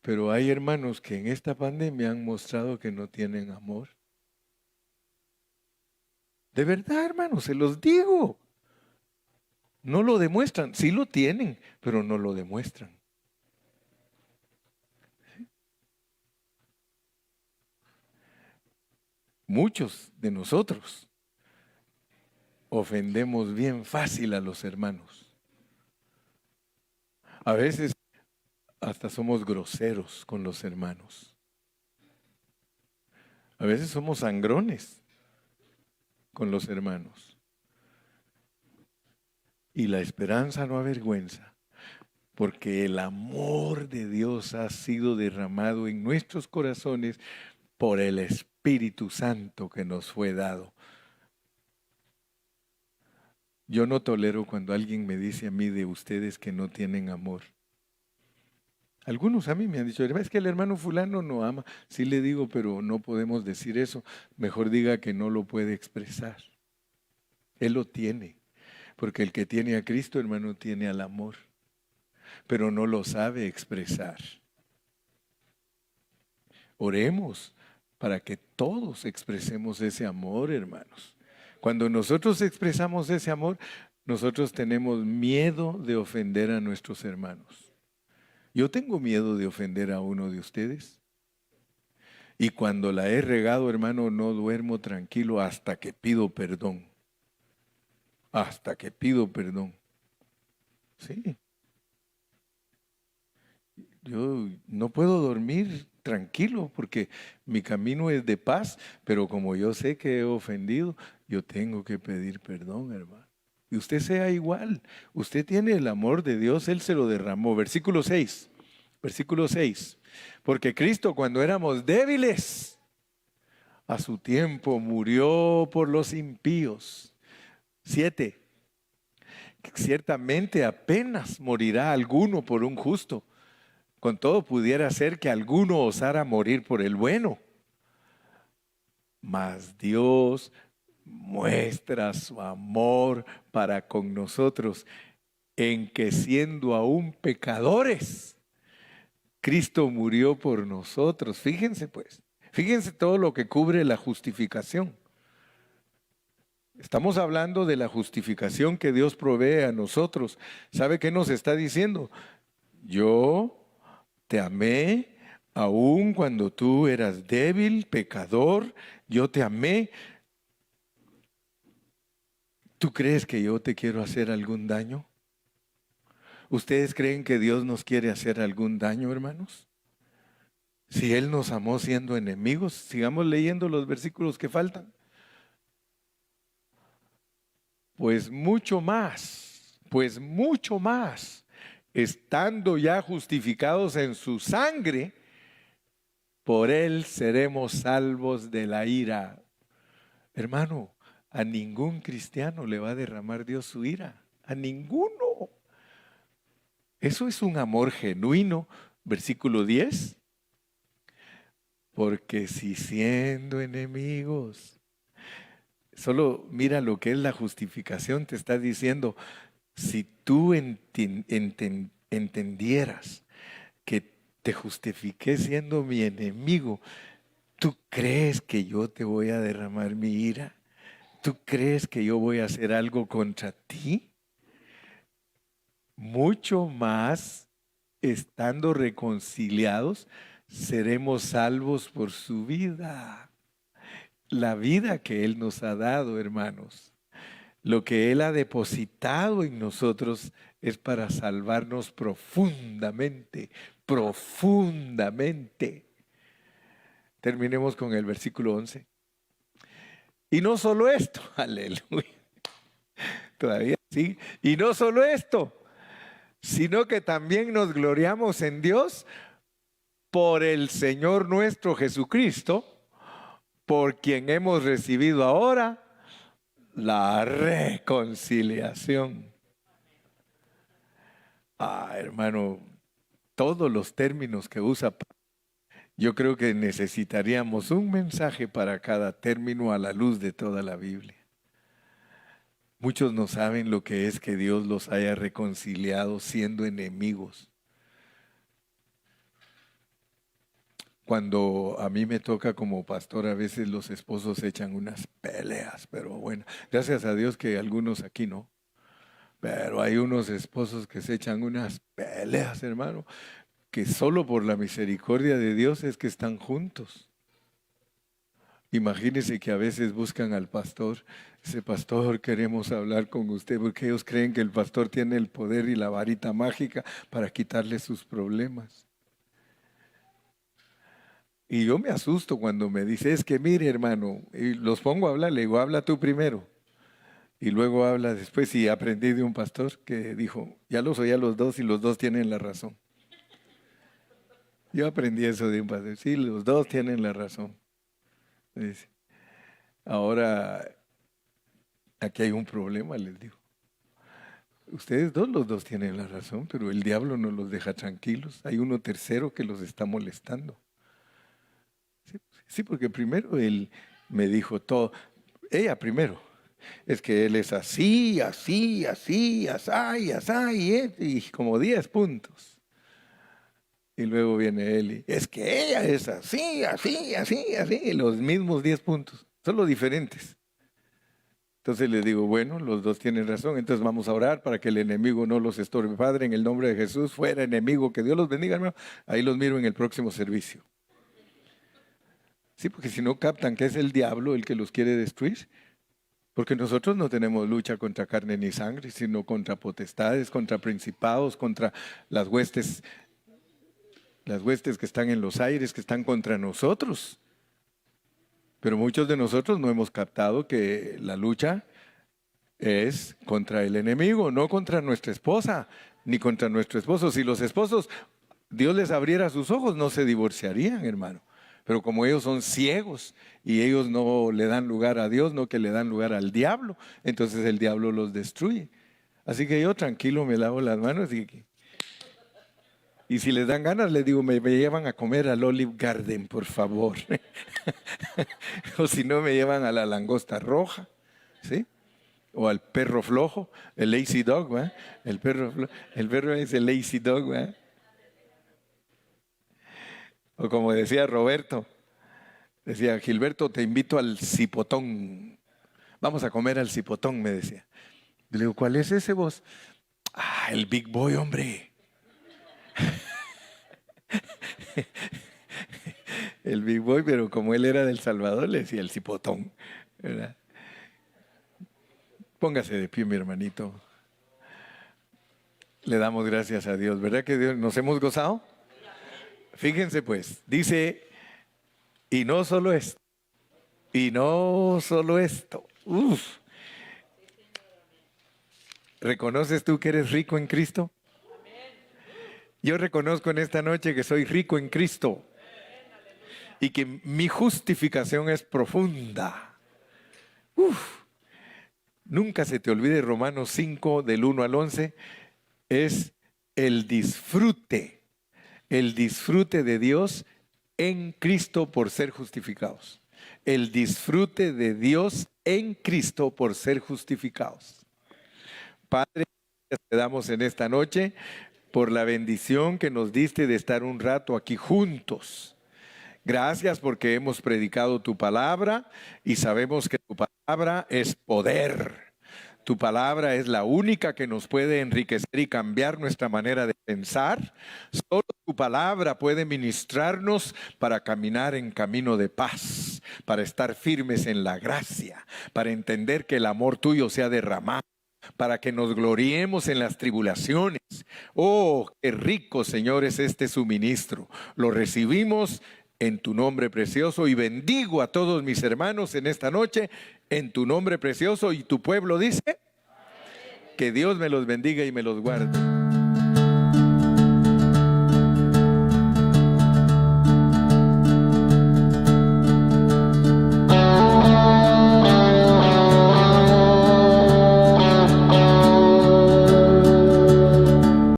pero hay hermanos que en esta pandemia han mostrado que no tienen amor. De verdad, hermanos, se los digo. No lo demuestran, sí lo tienen, pero no lo demuestran. Muchos de nosotros ofendemos bien fácil a los hermanos. A veces hasta somos groseros con los hermanos. A veces somos sangrones con los hermanos. Y la esperanza no avergüenza, porque el amor de Dios ha sido derramado en nuestros corazones por el Espíritu Santo que nos fue dado. Yo no tolero cuando alguien me dice a mí de ustedes que no tienen amor. Algunos a mí me han dicho, es que el hermano fulano no ama. Sí le digo, pero no podemos decir eso. Mejor diga que no lo puede expresar. Él lo tiene. Porque el que tiene a Cristo, hermano, tiene al amor. Pero no lo sabe expresar. Oremos para que todos expresemos ese amor, hermanos. Cuando nosotros expresamos ese amor, nosotros tenemos miedo de ofender a nuestros hermanos. Yo tengo miedo de ofender a uno de ustedes. Y cuando la he regado, hermano, no duermo tranquilo hasta que pido perdón. Hasta que pido perdón. Sí. Yo no puedo dormir tranquilo porque mi camino es de paz, pero como yo sé que he ofendido, yo tengo que pedir perdón, hermano. Y usted sea igual. Usted tiene el amor de Dios, Él se lo derramó. Versículo 6. Versículo 6. Porque Cristo, cuando éramos débiles, a su tiempo murió por los impíos. 7. Ciertamente apenas morirá alguno por un justo. Con todo pudiera ser que alguno osara morir por el bueno. Mas Dios muestra su amor para con nosotros en que siendo aún pecadores, Cristo murió por nosotros. Fíjense pues, fíjense todo lo que cubre la justificación. Estamos hablando de la justificación que Dios provee a nosotros. ¿Sabe qué nos está diciendo? Yo te amé aun cuando tú eras débil, pecador, yo te amé. ¿Tú crees que yo te quiero hacer algún daño? ¿Ustedes creen que Dios nos quiere hacer algún daño, hermanos? Si Él nos amó siendo enemigos, sigamos leyendo los versículos que faltan. Pues mucho más, estando ya justificados en su sangre, por Él seremos salvos de la ira. Hermano, a ningún cristiano le va a derramar Dios su ira. A ninguno. Eso es un amor genuino. Versículo 10. Porque si siendo enemigos, solo mira lo que es la justificación, te está diciendo, si tú entendieras que te justifiqué siendo mi enemigo, ¿tú crees que yo te voy a derramar mi ira? ¿Tú crees que yo voy a hacer algo contra ti? Mucho más, estando reconciliados, seremos salvos por su vida. La vida que Él nos ha dado, hermanos. Lo que Él ha depositado en nosotros es para salvarnos profundamente, profundamente. Terminemos con el versículo 11. Y no solo esto, aleluya, todavía sí. Y no solo esto, sino que también nos gloriamos en Dios por el Señor nuestro Jesucristo, por quien hemos recibido ahora la reconciliación. Hermano, todos los términos que usa, yo creo que necesitaríamos un mensaje para cada término a la luz de toda la Biblia. Muchos no saben lo que es que Dios los haya reconciliado siendo enemigos. Cuando a mí me toca como pastor, a veces los esposos echan unas peleas, pero bueno, gracias a Dios que algunos aquí no. Pero hay unos esposos que se echan unas peleas, hermano, que solo por la misericordia de Dios es que están juntos. Imagínense que a veces buscan al pastor. Ese pastor, queremos hablar con usted, porque ellos creen que el pastor tiene el poder y la varita mágica para quitarle sus problemas. Y yo me asusto cuando me dice, es que mire hermano, y los pongo a hablar, le digo, habla tú primero. Y luego habla después, y aprendí de un pastor que dijo, ya los oí a los dos y los dos tienen la razón. Yo aprendí eso de un pastor, sí, los dos tienen la razón. Dice, ahora, aquí hay un problema, les digo. Ustedes dos, los dos tienen la razón, pero el diablo no los deja tranquilos. Hay uno tercero que los está molestando. Sí, porque primero él me dijo todo, ella primero, es que él es así, así, así, así, así, y como 10 puntos. Y luego viene él y, es que ella es así, así, así, así, y los mismos 10 puntos, solo diferentes. Entonces le digo, bueno, los dos tienen razón, entonces vamos a orar para que el enemigo no los estorbe. Padre, en el nombre de Jesús, fuera enemigo, que Dios los bendiga, hermano. Ahí los miro en el próximo servicio. Sí, porque si no captan que es el diablo el que los quiere destruir. Porque nosotros no tenemos lucha contra carne ni sangre, sino contra potestades, contra principados, contra las huestes que están en los aires, que están contra nosotros. Pero muchos de nosotros no hemos captado que la lucha es contra el enemigo, no contra nuestra esposa, ni contra nuestro esposo. Si los esposos, Dios les abriera sus ojos, no se divorciarían, hermano. Pero como ellos son ciegos y ellos no le dan lugar a Dios, no que le dan lugar al diablo, entonces el diablo los destruye. Así que yo tranquilo me lavo las manos y si les dan ganas, les digo, me llevan a comer al Olive Garden, por favor. O si no, me llevan a la langosta roja, ¿sí? O al perro flojo, el lazy dog, ¿verdad? El perro es el lazy dog, ¿verdad? O como decía Roberto, decía, Gilberto, te invito al cipotón. Vamos a comer al cipotón, me decía. Le digo, ¿cuál es ese vos? Ah, el Big Boy, hombre. El Big Boy, pero como él era del Salvador, le decía el cipotón, ¿verdad? Póngase de pie, mi hermanito. Le damos gracias a Dios, ¿verdad que Dios nos hemos gozado? Fíjense pues, dice, y no solo esto, uf. ¿Reconoces tú que eres rico en Cristo? Yo reconozco en esta noche que soy rico en Cristo y que mi justificación es profunda. Uf. Nunca se te olvide Romanos 5 del 1 al 11, es el disfrute de Dios en Cristo por ser justificados. El disfrute de Dios en Cristo por ser justificados. Padre, te damos en esta noche por la bendición que nos diste de estar un rato aquí juntos. Gracias porque hemos predicado tu palabra y sabemos que tu palabra es poder. Tu palabra es la única que nos puede enriquecer y cambiar nuestra manera de pensar. Solo tu palabra puede ministrarnos para caminar en camino de paz, para estar firmes en la gracia, para entender que el amor tuyo se ha derramado, para que nos gloriemos en las tribulaciones. Oh, qué rico, Señor, es este suministro. Lo recibimos en tu nombre precioso y bendigo a todos mis hermanos en esta noche en tu nombre precioso, y tu pueblo dice, que Dios me los bendiga y me los guarde.